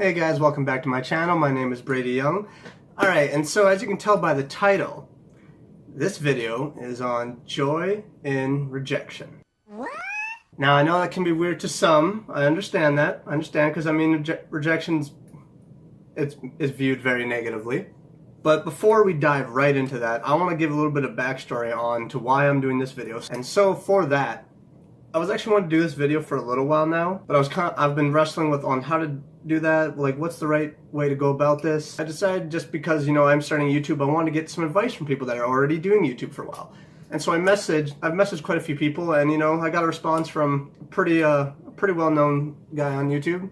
Hey guys, welcome back to my channel. My name is Brady Young. Alright, and so as you can tell by the title, this video is on joy in rejection. What? Now I know that can be weird to some. I understand that. I understand because I mean rejection's it's viewed very negatively. But before we dive right into that, I want to give a little bit of backstory on to why I'm doing this video. And so for that, I was actually wanting to do this video for a little while now, but I've been wrestling with on how to do that, like what's the right way to go about this. I decided just because, you know, I'm starting YouTube, I wanted to get some advice from people that are already doing YouTube for a while. And so I've messaged quite a few people, and you know, I got a response from a pretty well-known guy on YouTube,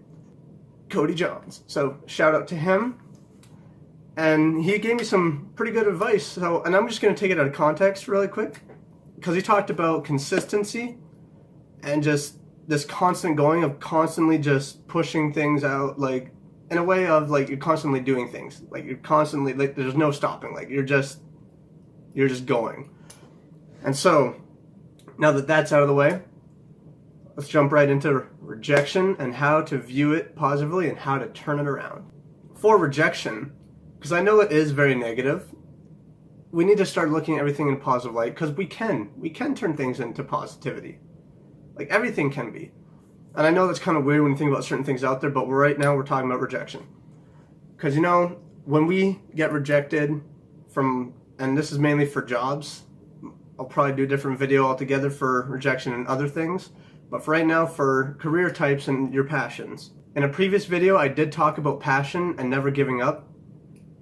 Cody Johns. So shout out to him. And he gave me some pretty good advice. So, and I'm just going to take it out of context really quick, because he talked about consistency and just this constant going of constantly just pushing things out, like in a way of like you're constantly doing things, like you're constantly, like there's no stopping, like you're just going. And so now that that's out of the way, let's jump right into rejection and how to view it positively and how to turn it around. For rejection, because I know it is very negative, we need to start looking at everything in a positive light, because we can turn things into positivity. Like everything can be. And I know that's kind of weird when you think about certain things out there, but right now we're talking about rejection. Because you know, when we get rejected from, and this is mainly for jobs, I'll probably do a different video altogether for rejection and other things, but for right now, for career types and your passions. In a previous video, I did talk about passion and never giving up.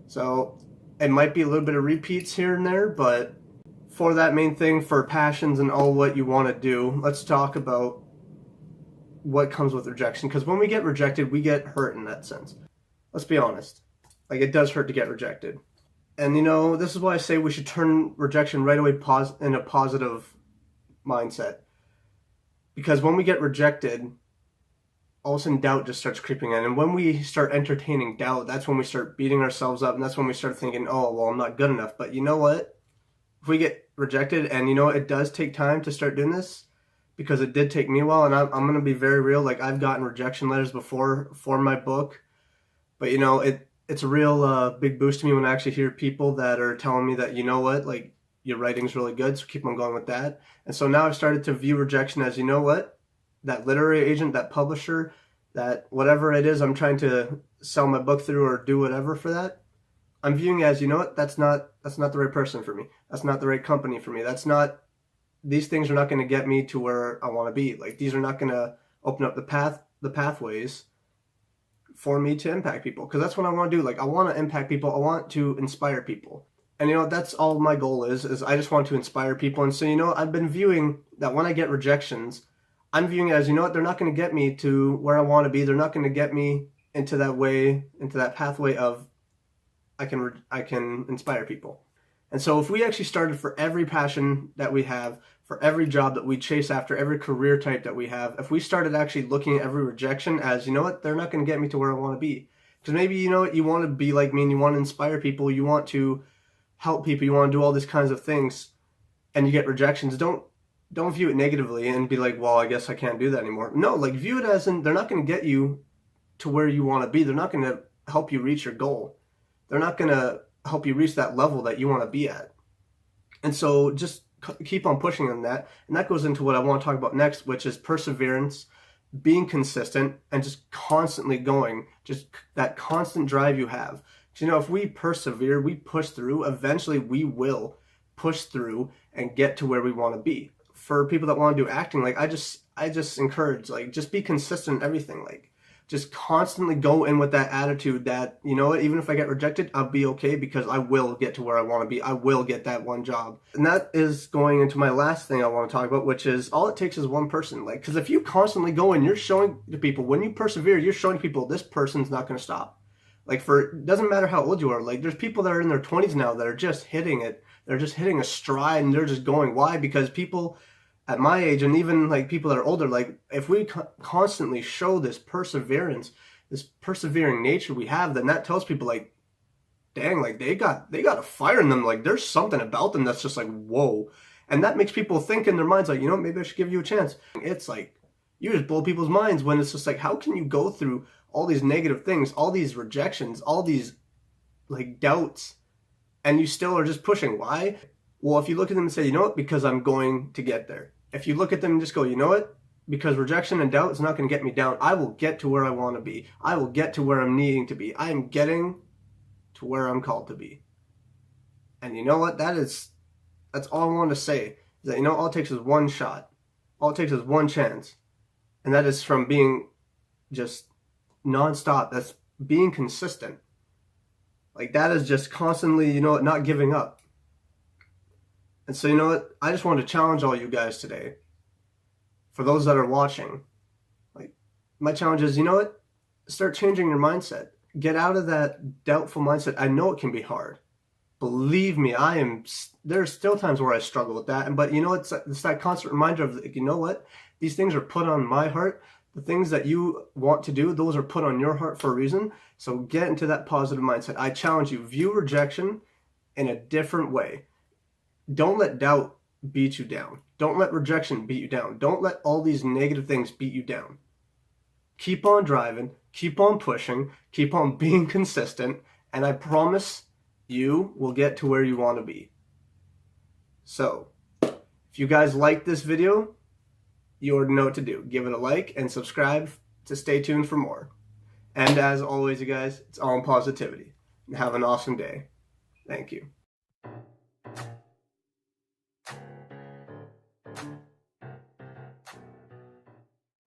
So it might be a little bit of repeats here and there, but for that main thing, for passions and all what you want to do, let's talk about what comes with rejection. Because when we get rejected, we get hurt in that sense. Let's be honest. Like, it does hurt to get rejected. And you know, this is why I say we should turn rejection right away in a positive mindset. Because when we get rejected, all of a sudden doubt just starts creeping in. And when we start entertaining doubt, that's when we start beating ourselves up. And that's when we start thinking, oh, well, I'm not good enough. But you know what? If we get rejected, and you know, it does take time to start doing this, because it did take me a while, and I'm going to be very real. Like, I've gotten rejection letters before for my book, but you know, it's a real big boost to me when I actually hear people that are telling me that, you know what, like, your writing's really good, so keep on going with that. And so now I've started to view rejection as, you know what, that literary agent, that publisher, that whatever it is I'm trying to sell my book through or do whatever for that, I'm viewing as, you know what, that's not the right person for me. That's not the right company for me. These things are not going to get me to where I want to be. Like, these are not going to open up the pathways for me to impact people. Because that's what I want to do. Like, I want to impact people. I want to inspire people. And you know, that's all my goal is I just want to inspire people. And so, you know, I've been viewing that when I get rejections, I'm viewing it as, you know what, they're not going to get me to where I want to be. They're not going to get me into that pathway of I can inspire people. And so if we actually started for every passion that we have, for every job that we chase after, every career type that we have, if we started actually looking at every rejection as, you know what, they're not going to get me to where I want to be. Because maybe, you know what, you want to be like me and you want to inspire people, you want to help people, you want to do all these kinds of things, and you get rejections, don't view it negatively and be like, well, I guess I can't do that anymore. No, like, view it as in they're not going to get you to where you want to be. They're not going to help you reach your goal. They're not going to help you reach that level that you want to be at. And so just keep on pushing on that. And that goes into what I want to talk about next, which is perseverance, being consistent, and just constantly going, just that constant drive you have. You know, if we persevere, we push through, eventually we will push through and get to where we want to be. For people that want to do acting, like, I just encourage, like, just be consistent in everything. Like, just constantly go in with that attitude that, you know what, even if I get rejected, I'll be okay, because I will get to where I want to be. I will get that one job. And that is going into my last thing I want to talk about, which is all it takes is one person. Like, because if you constantly go and you're showing to people, when you persevere, you're showing people this person's not going to stop. Like, it doesn't matter how old you are. Like, there's people that are in their 20s now that are just hitting it. They're just hitting a stride and they're just going. Why? Because people at my age, and even like people that are older, like, if we constantly show this perseverance, this persevering nature we have, then that tells people, like, dang, like, they got a fire in them. Like, there's something about them that's just like, whoa. And that makes people think in their minds, like, you know, maybe I should give you a chance. It's like, you just blow people's minds when it's just like, how can you go through all these negative things, all these rejections, all these like doubts, and you still are just pushing. Why? Well, if you look at them and say, you know what, because I'm going to get there. If you look at them and just go, you know what, because rejection and doubt is not going to get me down. I will get to where I want to be. I will get to where I'm needing to be. I am getting to where I'm called to be. And you know what? That's all I want to say. Is that, you know, all it takes is one shot. All it takes is one chance. And that is from being just nonstop. That's being consistent. Like, that is just constantly, you know what, not giving up. And so, you know what? I just want to challenge all you guys today. For those that are watching, like, my challenge is, you know what? Start changing your mindset. Get out of that doubtful mindset. I know it can be hard. Believe me, there's still times where I struggle with that. But you know, it's that constant reminder of, you know what? These things are put on my heart. The things that you want to do, those are put on your heart for a reason. So get into that positive mindset. I challenge you, view rejection in a different way. Don't let doubt beat you down. Don't let rejection beat you down. Don't let all these negative things beat you down. Keep on driving, keep on pushing, keep on being consistent, and I promise you will get to where you want to be. So, if you guys like this video, you already know what to do. Give it a like and subscribe to stay tuned for more. And as always, you guys, it's all in positivity. And have an awesome day. Thank you.